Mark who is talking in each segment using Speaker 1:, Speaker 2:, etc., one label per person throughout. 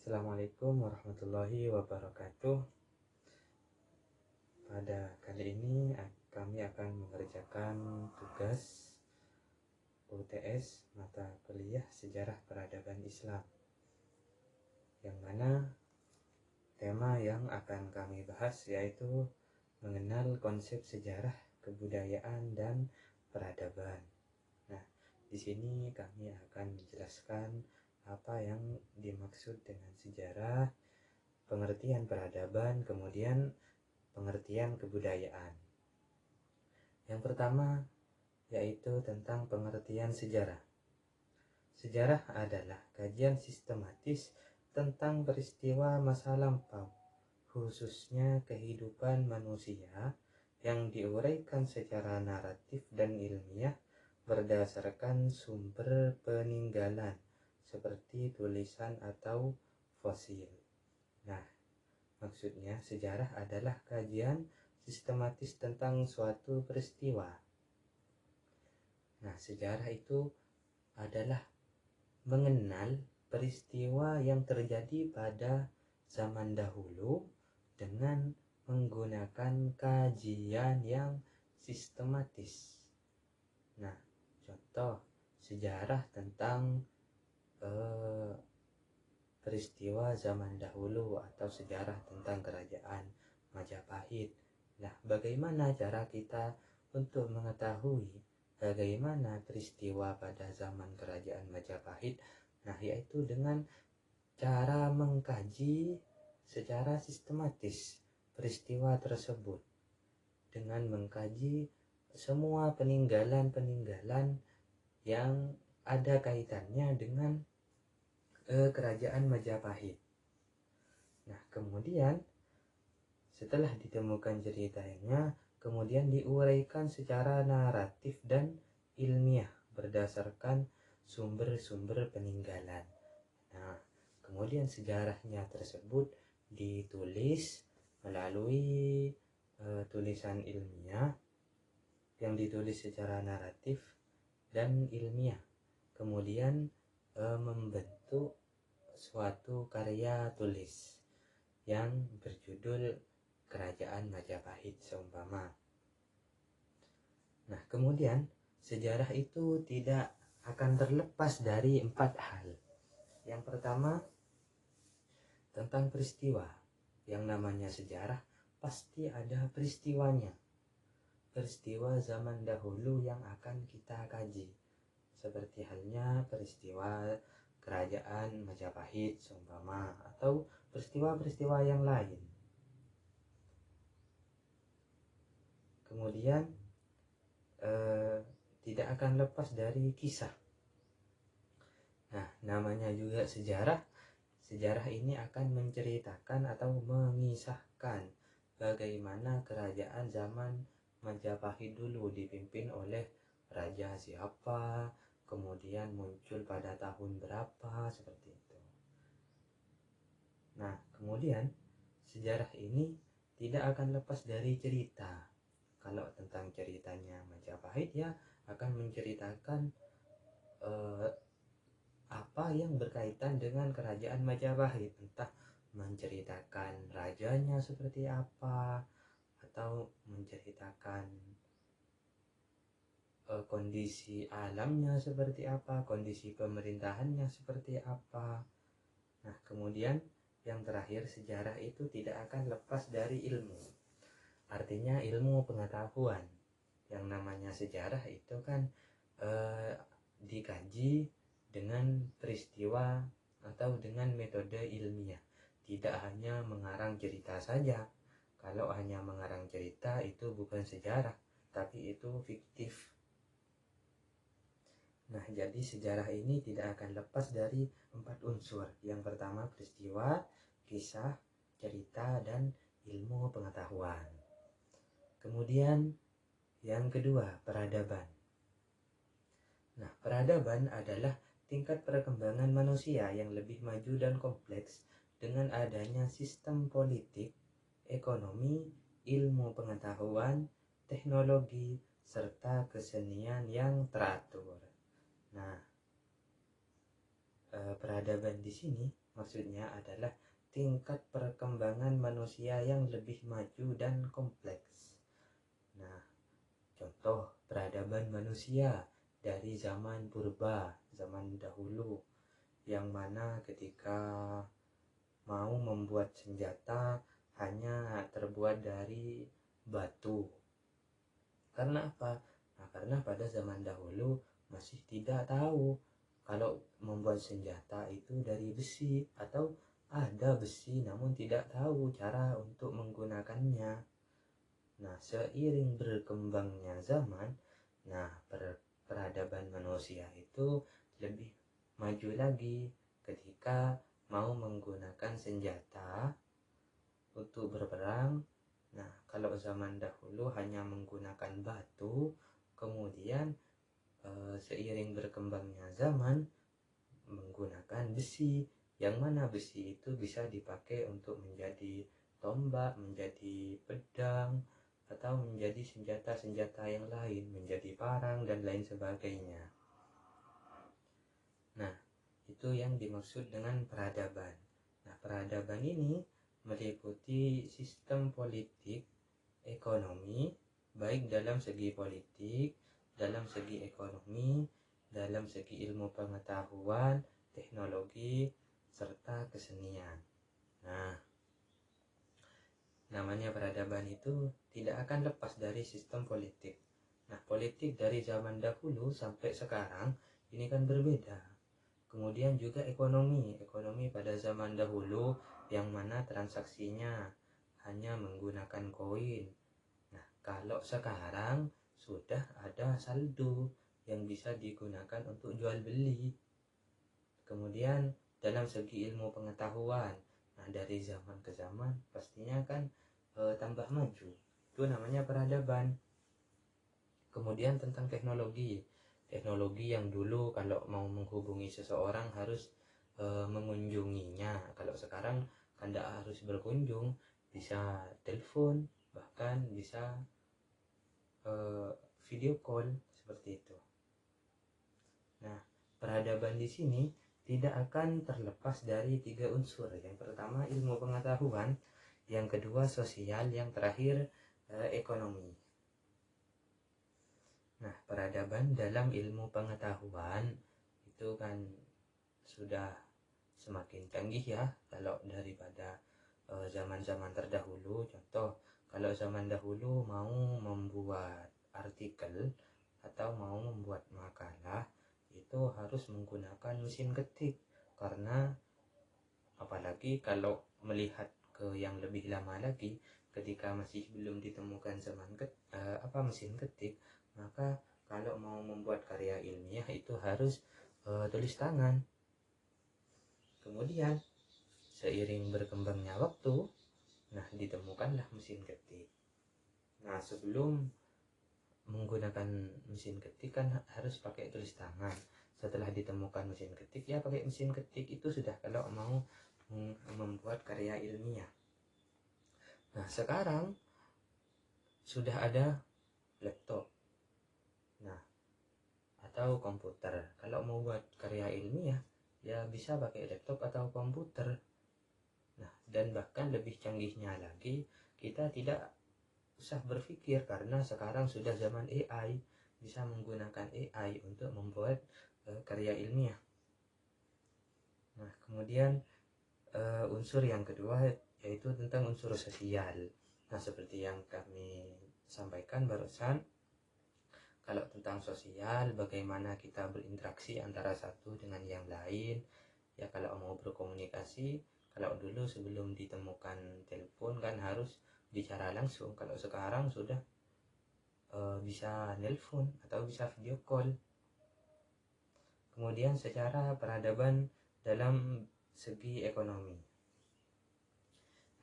Speaker 1: Assalamualaikum warahmatullahi wabarakatuh. Pada kali ini kami akan mengerjakan tugas UTS mata kuliah Sejarah Peradaban Islam, yang mana tema yang akan kami bahas yaitu mengenal konsep sejarah, kebudayaan, dan peradaban. Nah, di sini kami akan menjelaskan apa yang dimaksud dengan sejarah, pengertian peradaban, kemudian pengertian kebudayaan. Yang pertama yaitu tentang pengertian sejarah. Sejarah adalah kajian sistematis tentang peristiwa masa lampau, khususnya kehidupan manusia, yang diuraikan secara naratif dan ilmiah berdasarkan sumber peninggalan seperti tulisan atau fosil. Nah, maksudnya sejarah adalah kajian sistematis tentang suatu peristiwa. Nah, sejarah itu adalah mengenal peristiwa yang terjadi pada zaman dahulu dengan menggunakan kajian yang sistematis. Nah, contoh sejarah tentang peristiwa zaman dahulu atau sejarah tentang kerajaan Majapahit. Nah, bagaimana cara kita untuk mengetahui bagaimana peristiwa pada zaman kerajaan Majapahit? Nah, yaitu dengan cara mengkaji secara sistematis peristiwa tersebut, dengan mengkaji semua peninggalan-peninggalan yang ada kaitannya dengan kerajaan Majapahit. Nah, kemudian setelah ditemukan ceritanya, kemudian diuraikan secara naratif dan ilmiah berdasarkan sumber-sumber peninggalan. Nah, kemudian sejarahnya tersebut ditulis melalui tulisan ilmiah yang ditulis secara naratif dan ilmiah. Kemudian membentuk suatu karya tulis yang berjudul Kerajaan Majapahit seumpama. Nah, kemudian sejarah itu tidak akan terlepas dari 4 hal. Yang pertama, tentang peristiwa. Yang namanya sejarah pasti ada peristiwanya, peristiwa zaman dahulu yang akan kita kaji, seperti halnya peristiwa kerajaan Majapahit seumpama, atau peristiwa-peristiwa yang lain. Kemudian tidak akan lepas dari kisah. Nah, namanya juga sejarah. Sejarah ini akan menceritakan atau mengisahkan bagaimana kerajaan zaman Majapahit dulu dipimpin oleh raja siapa, kemudian muncul pada tahun berapa, seperti itu. Nah, kemudian sejarah ini tidak akan lepas dari cerita. Kalau tentang ceritanya Majapahit, ya akan menceritakan apa yang berkaitan dengan kerajaan Majapahit, entah menceritakan rajanya seperti apa, atau menceritakan kondisi alamnya seperti apa, kondisi pemerintahannya seperti apa. Nah, kemudian yang terakhir, sejarah itu tidak akan lepas dari ilmu. Artinya ilmu pengetahuan. Yang namanya sejarah itu kan dikaji dengan peristiwa atau dengan metode ilmiah. Tidak hanya mengarang cerita saja. Kalau hanya mengarang cerita itu bukan sejarah, tapi itu fiktif. Nah, jadi sejarah ini tidak akan lepas dari 4 unsur. Yang pertama peristiwa, kisah, cerita, dan ilmu pengetahuan. Kemudian yang kedua, peradaban. Nah, peradaban adalah tingkat perkembangan manusia yang lebih maju dan kompleks dengan adanya sistem politik, ekonomi, ilmu pengetahuan, teknologi, serta kesenian yang teratur. Nah, peradaban di sini maksudnya adalah tingkat perkembangan manusia yang lebih maju dan kompleks. Nah, contoh peradaban manusia dari zaman purba, zaman dahulu, yang mana ketika mau membuat senjata hanya terbuat dari batu. Karena apa? Nah, karena pada zaman dahulu masih tidak tahu kalau membuat senjata itu dari besi, atau ada besi namun tidak tahu cara untuk menggunakannya. Nah, seiring berkembangnya zaman, nah peradaban manusia itu lebih maju lagi ketika mau menggunakan senjata untuk berperang. Nah, kalau zaman dahulu hanya menggunakan batu, kemudian seiring berkembangnya zaman menggunakan besi, yang mana besi itu bisa dipakai untuk menjadi tombak, menjadi pedang, atau menjadi senjata-senjata yang lain, menjadi parang dan lain sebagainya. Nah, itu yang dimaksud dengan peradaban. Nah, peradaban ini meliputi sistem politik, ekonomi, baik dalam segi politik, dalam segi ekonomi, dalam segi ilmu pengetahuan, teknologi, serta kesenian. Nah, namanya peradaban itu tidak akan lepas dari sistem politik. Nah, politik dari zaman dahulu sampai sekarang ini kan berbeda. Kemudian juga ekonomi pada zaman dahulu yang mana transaksinya hanya menggunakan koin. Nah, kalau sekarang sudah ada saldo yang bisa digunakan untuk jual beli. Kemudian dalam segi ilmu pengetahuan, nah dari zaman ke zaman pastinya kan tambah maju. Itu namanya peradaban. Kemudian tentang teknologi yang dulu kalau mau menghubungi seseorang harus mengunjunginya. Kalau sekarang kan tidak harus berkunjung, bisa telepon, bahkan bisa video call seperti itu. Nah, peradaban di sini tidak akan terlepas dari 3 unsur. Yang pertama ilmu pengetahuan, yang kedua sosial, yang terakhir ekonomi. Nah, peradaban dalam ilmu pengetahuan itu kan sudah semakin canggih ya kalau daripada zaman-zaman terdahulu. Contoh, kalau zaman dahulu mau membuat artikel atau mau membuat makalah itu harus menggunakan mesin ketik, karena apalagi kalau melihat ke yang lebih lama lagi, ketika masih belum ditemukan mesin ketik, maka kalau mau membuat karya ilmiah itu harus tulis tangan. Kemudian seiring berkembangnya waktu, nah ditemukanlah mesin ketik. Nah, sebelum menggunakan mesin ketik kan harus pakai tulis tangan. Setelah ditemukan mesin ketik, ya pakai mesin ketik itu sudah kalau mau membuat karya ilmiah. Nah, sekarang sudah ada laptop, nah atau komputer. Kalau mau buat karya ilmiah ya bisa pakai laptop atau komputer. Nah, dan bahkan lebih canggihnya lagi, kita tidak usah berpikir karena sekarang sudah zaman AI, bisa menggunakan AI untuk membuat karya ilmiah. Nah, kemudian unsur yang kedua yaitu tentang unsur sosial. Nah, seperti yang kami sampaikan barusan, kalau tentang sosial, bagaimana kita berinteraksi antara satu dengan yang lain. Ya, kalau mau berkomunikasi, kalau dulu sebelum ditemukan telepon kan harus bicara langsung. Kalau sekarang sudah bisa nelpon atau bisa video call. Kemudian secara peradaban dalam segi ekonomi.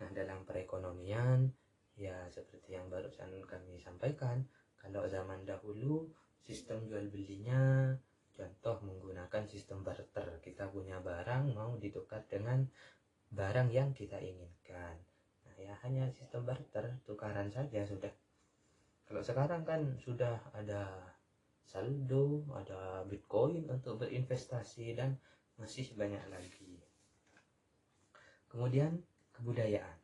Speaker 1: Nah, dalam perekonomian, ya seperti yang barusan kami sampaikan, kalau zaman dahulu sistem jual belinya contoh menggunakan sistem barter. Kita punya barang mau ditukar dengan barang yang kita inginkan. Nah, ya hanya sistem barter, tukaran saja sudah. Kalau sekarang kan sudah ada saldo, ada Bitcoin untuk berinvestasi dan masih banyak lagi. Kemudian kebudayaan.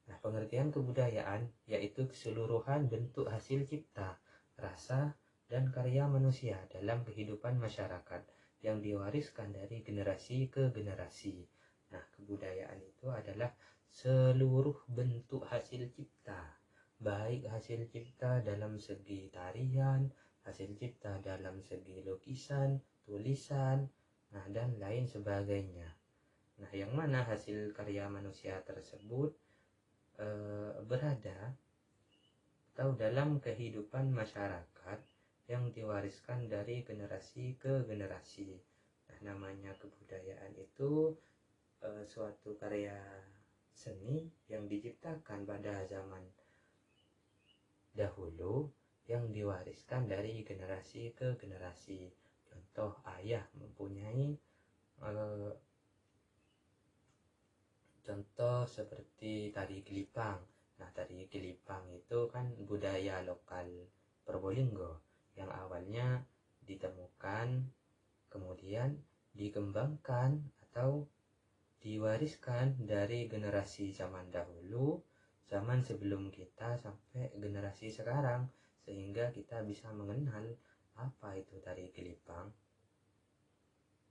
Speaker 1: Nah, pengertian kebudayaan yaitu keseluruhan bentuk hasil cipta, rasa, dan karya manusia dalam kehidupan masyarakat yang diwariskan dari generasi ke generasi. Nah, kebudayaan itu adalah seluruh bentuk hasil cipta, baik hasil cipta dalam segi tarian, hasil cipta dalam segi lukisan, tulisan, nah dan lain sebagainya. Nah, yang mana hasil karya manusia tersebut berada atau dalam kehidupan masyarakat yang diwariskan dari generasi ke generasi. Nah, namanya kebudayaan itu suatu karya seni yang diciptakan pada zaman dahulu yang diwariskan dari generasi ke generasi. Contoh, ayah mempunyai contoh seperti tari gelipang. Nah, tari gelipang itu kan budaya lokal Probolinggo yang awalnya ditemukan, kemudian dikembangkan atau diwariskan dari generasi zaman dahulu, zaman sebelum kita sampai generasi sekarang, sehingga kita bisa mengenal apa itu tari gelipang.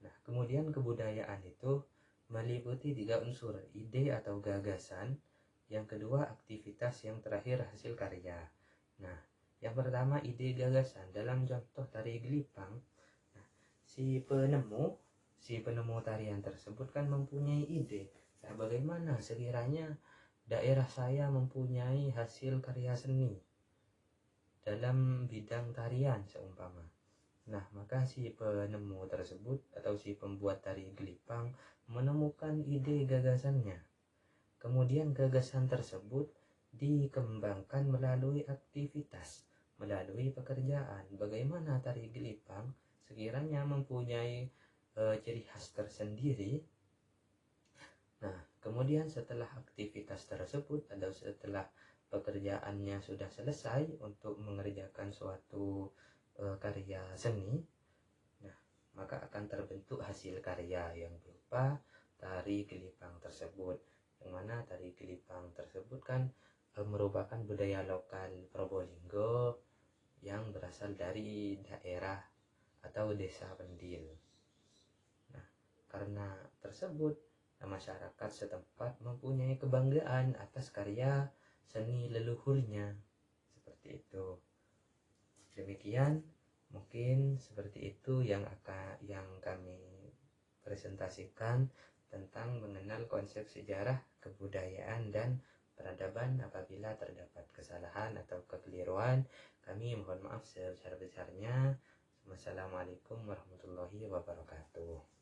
Speaker 1: Nah, kemudian kebudayaan itu meliputi 3 unsur, ide atau gagasan, yang kedua aktivitas, yang terakhir hasil karya. Nah, yang pertama ide gagasan. Dalam contoh tari gelipang, nah, si penemu tarian tersebut kan mempunyai ide. Nah, bagaimana sekiranya daerah saya mempunyai hasil karya seni dalam bidang tarian seumpama. Nah, maka si penemu tersebut atau si pembuat tari gelipang menemukan ide gagasannya. Kemudian gagasan tersebut dikembangkan melalui aktivitas, melalui pekerjaan. Bagaimana tari gelipang sekiranya mempunyai ciri khas tersendiri. Nah, kemudian setelah aktivitas tersebut atau setelah pekerjaannya sudah selesai untuk mengerjakan suatu karya seni, nah maka akan terbentuk hasil karya yang berupa tari gelipang tersebut, yang mana tari gelipang tersebut kan merupakan budaya lokal Probolinggo yang berasal dari daerah atau desa Pendil. Nah, karena tersebut masyarakat setempat mempunyai kebanggaan atas karya seni leluhurnya, seperti itu. Demikian mungkin seperti itu yang kami presentasikan tentang mengenal konsep sejarah, kebudayaan, dan peradaban. Apabila terdapat kesalahan atau kekeliruan, kami mohon maaf sebesar-besarnya. Wassalamualaikum warahmatullahi wabarakatuh.